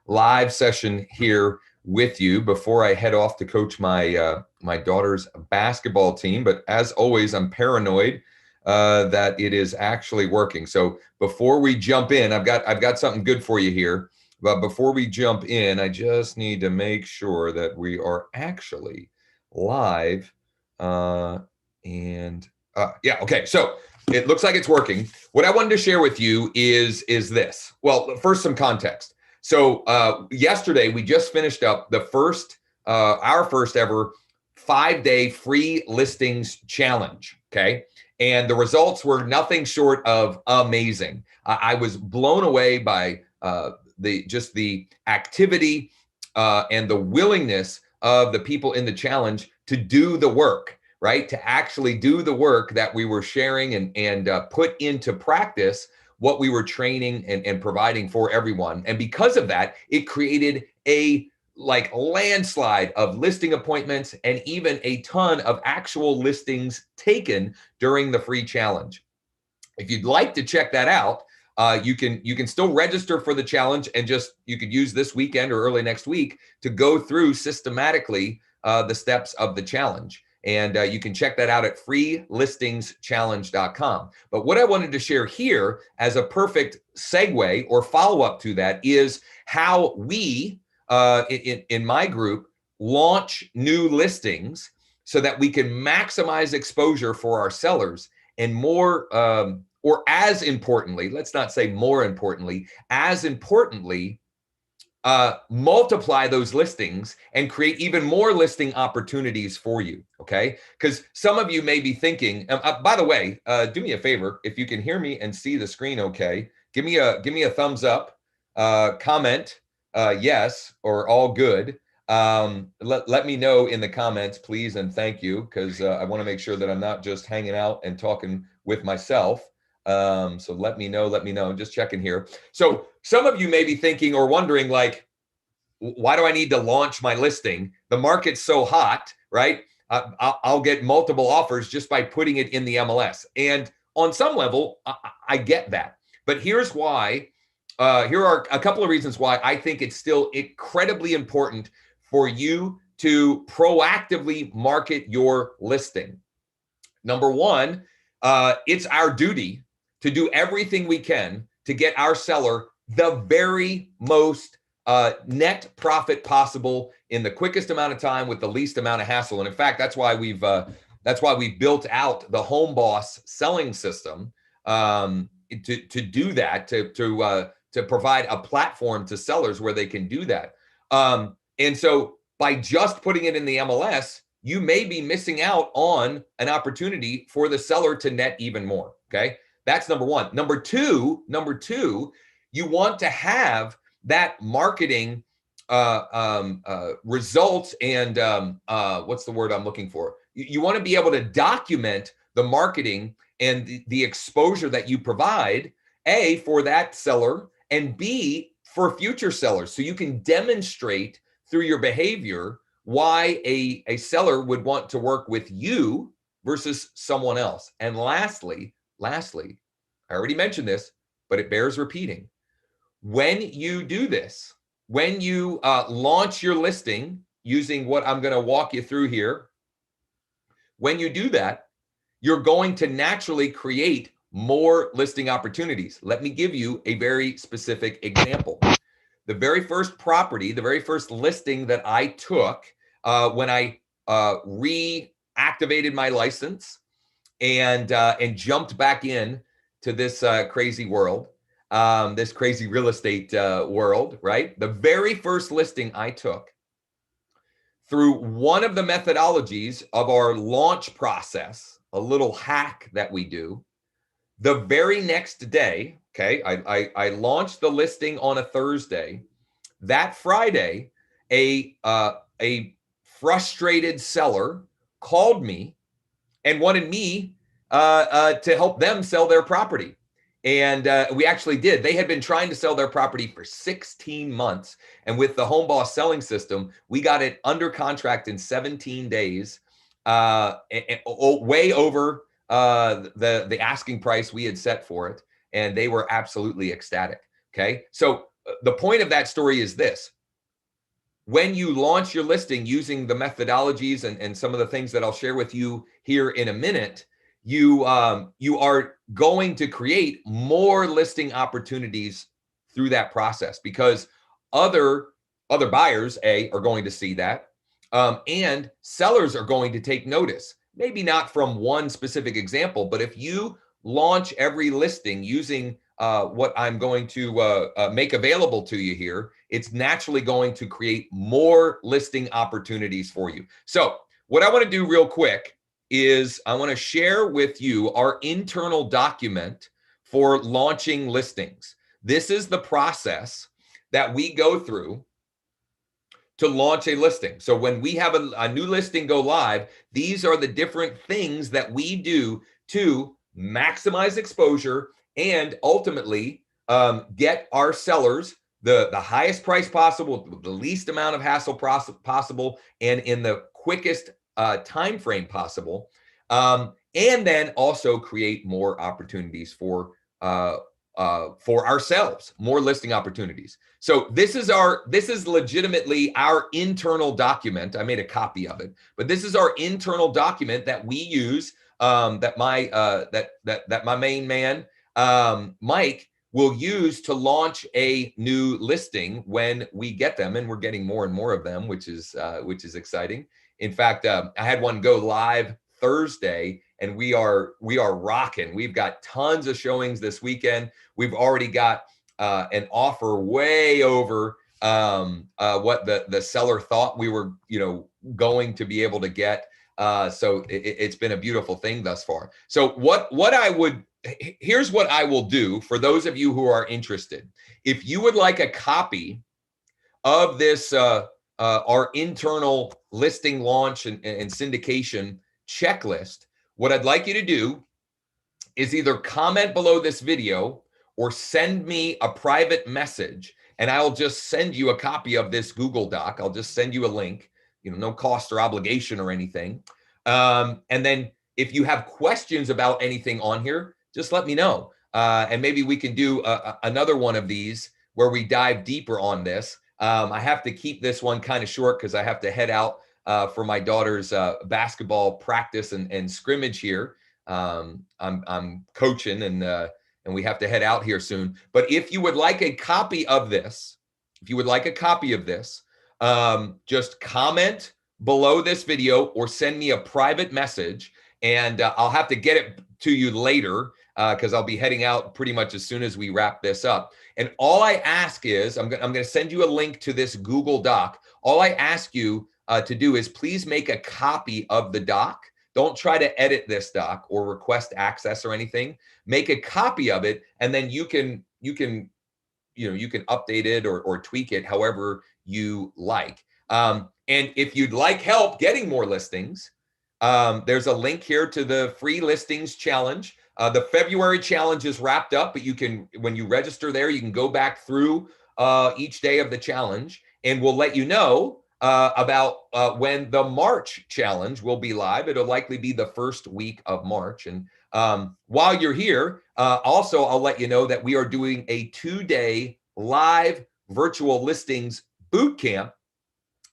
live session here with you before I head off to coach my daughter's basketball team. But as always, I'm paranoid that it is actually working. So before we jump in, I've got something good for you here. But before we jump in, I just need to make sure that we are actually live. Yeah, okay. So it looks like it's working. What I wanted to share with you is this. Well, first, some context. So yesterday we just finished up the our first ever 5-day free listings challenge. Okay, and the results were nothing short of amazing. I was blown away by the activity and the willingness of the people in the challenge to do the work, right? To actually do the work that we were sharing and put into practice what we were training and providing for everyone. And because of that, it created a landslide of listing appointments and even a ton of actual listings taken during the free challenge. If you'd like to check that out, you can still register for the challenge, and you could use this weekend or early next week to go through systematically the steps of the challenge. And you can check that out at freelistingschallenge.com. But what I wanted to share here as a perfect segue or follow-up to that is how we, in my group, launch new listings so that we can maximize exposure for our sellers, and more, or as importantly, let's not say more importantly, as importantly, multiply those listings and create even more listing opportunities for you. Okay, because some of you may be thinking, by the way, do me a favor, if you can hear me and see the screen okay, give me a thumbs up, comment yes or all good. Let me know in the comments, please, and thank you, because I want to make sure that I'm not just hanging out and talking with myself. So let me know. I'm just checking here. So some of you may be thinking or wondering, like, why do I need to launch my listing? The market's so hot, right? I'll get multiple offers just by putting it in the MLS. And on some level, I get that. But here's why. Here are a couple of reasons why I think it's still incredibly important for you to proactively market your listing. Number one, it's our duty to do everything we can to get our seller the very most net profit possible in the quickest amount of time with the least amount of hassle. And in fact, that's why we've built out the Home Boss selling system to do that, to provide a platform to sellers where they can do that. And so by just putting it in the MLS, you may be missing out on an opportunity for the seller to net even more. Okay, that's number one. Number two, you want to have that marketing results and what's the word I'm looking for? You want to be able to document the marketing and the exposure that you provide, A, for that seller, and B, for future sellers. So you can demonstrate through your behavior why a seller would want to work with you versus someone else. And lastly, I already mentioned this, but it bears repeating. When you do this, when you launch your listing using what I'm going to walk you through here, when you do that, you're going to naturally create more listing opportunities. Let me give you a very specific example. The very first property, the very first listing that I took when I reactivated my license and jumped back in to this crazy world, this crazy real estate world, right? The very first listing I took, through one of the methodologies of our launch process, a little hack that we do, the very next day, okay, I launched the listing on a Thursday. That Friday, a frustrated seller called me and wanted me to help them sell their property. And we actually did. They had been trying to sell their property for 16 months. And with the Home Boss selling system, we got it under contract in 17 days, way over the asking price we had set for it. And they were absolutely ecstatic. Okay. So the point of that story is this: when you launch your listing using the methodologies and some of the things that I'll share with you here in a minute, you are going to create more listing opportunities through that process, because other buyers are going to see that, and sellers are going to take notice. Maybe not from one specific example, but if you launch every listing using what I'm going to make available to you here, it's naturally going to create more listing opportunities for you. So what I want to do real quick is I want to share with you our internal document for launching listings. This is the process that we go through to launch a listing. So when we have a new listing go live, these are the different things that we do to maximize exposure and ultimately get our sellers the highest price possible, the least amount of hassle possible, and in the quickest time frame possible, and then also create more opportunities for ourselves, more listing opportunities. So this is legitimately our internal document. I made a copy of it, but this is our internal document that we use, that my main man, Mike, will use to launch a new listing when we get them, and we're getting more and more of them, which is exciting. In fact, I had one go live Thursday, and we are rocking. We've got tons of showings this weekend. We've already got an offer way over what the seller thought we were, going to be able to get. So it's been a beautiful thing thus far. So here's what I will do for those of you who are interested. If you would like a copy of this, our internal listing launch and syndication checklist, what I'd like you to do is either comment below this video or send me a private message, and I'll just send you a copy of this Google Doc. I'll just send you a link, no cost or obligation or anything. And then if you have questions about anything on here, just let me know. And maybe we can do another one of these where we dive deeper on this. I have to keep this one kind of short because I have to head out for my daughter's basketball practice and scrimmage here. I'm coaching and we have to head out here soon. But if you would like a copy of this, just comment below this video or send me a private message, and I'll have to get it to you later because I'll be heading out pretty much as soon as we wrap this up. And all I ask is, I'm going to send you a link to this Google Doc. All I ask you to do is please make a copy of the doc. Don't try to edit this doc or request access or anything. Make a copy of it, and then you can update it or tweak it however you like. And if you'd like help getting more listings, there's a link here to the free listings challenge. The February challenge is wrapped up, but when you register there, you can go back through each day of the challenge, and we'll let you know about when the March challenge will be live. It'll likely be the first week of March. And while you're here, also, I'll let you know that we are doing a 2-day live virtual listings boot camp.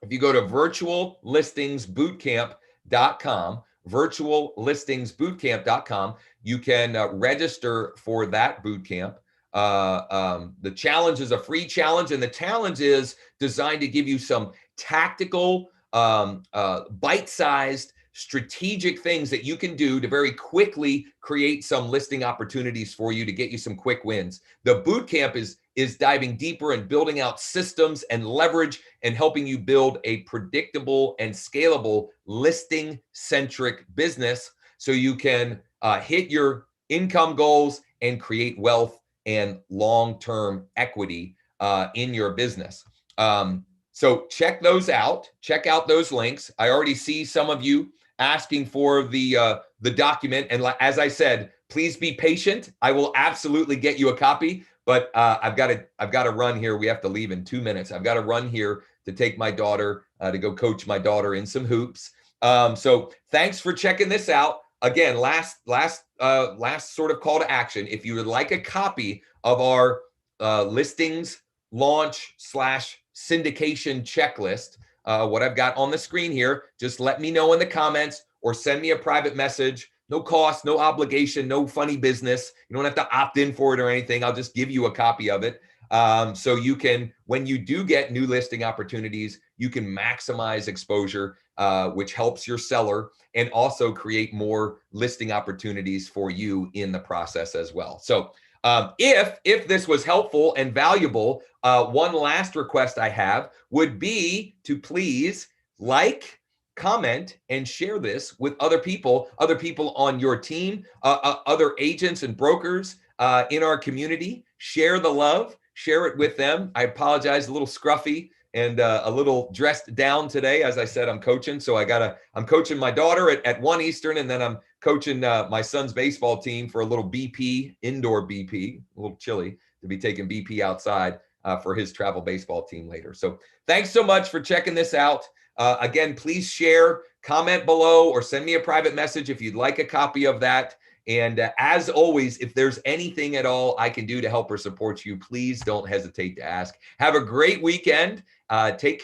If you go to virtuallistingsbootcamp.com, virtuallistingsbootcamp.com, you can register for that boot camp. The challenge is a free challenge, and the challenge is designed to give you some tactical, bite-sized, strategic things that you can do to very quickly create some listing opportunities for you to get you some quick wins. The boot camp is diving deeper and building out systems and leverage and helping you build a predictable and scalable listing-centric business so you can hit your income goals and create wealth and long-term equity in your business. So check those out. Check out those links. I already see some of you asking for the document, and as I said, please be patient. I will absolutely get you a copy, but I've got to run here. We have to leave in 2 minutes. I've got to run here to take my daughter to go coach my daughter in some hoops. So thanks for checking this out. Again, last sort of call to action. If you would like a copy of our listings launch / syndication checklist, what I've got on the screen here, just let me know in the comments or send me a private message. No cost, no obligation, no funny business. You don't have to opt in for it or anything. I'll just give you a copy of it. So you can, when you do get new listing opportunities, you can maximize exposure, which helps your seller and also create more listing opportunities for you in the process as well. So if this was helpful and valuable, one last request I have would be to please like, comment, and share this with other people on your team, other agents and brokers in our community. Share the love, share it with them. I apologize, a little scruffy and a little dressed down today. As I said, I'm coaching, so I'm coaching my daughter at 1 Eastern, and then I'm coaching my son's baseball team for a little BP, indoor BP, a little chilly to be taking BP outside for his travel baseball team later. So thanks so much for checking this out. Again, please share, comment below, or send me a private message if you'd like a copy of that. And as always, if there's anything at all I can do to help or support you, please don't hesitate to ask. Have a great weekend. Take care.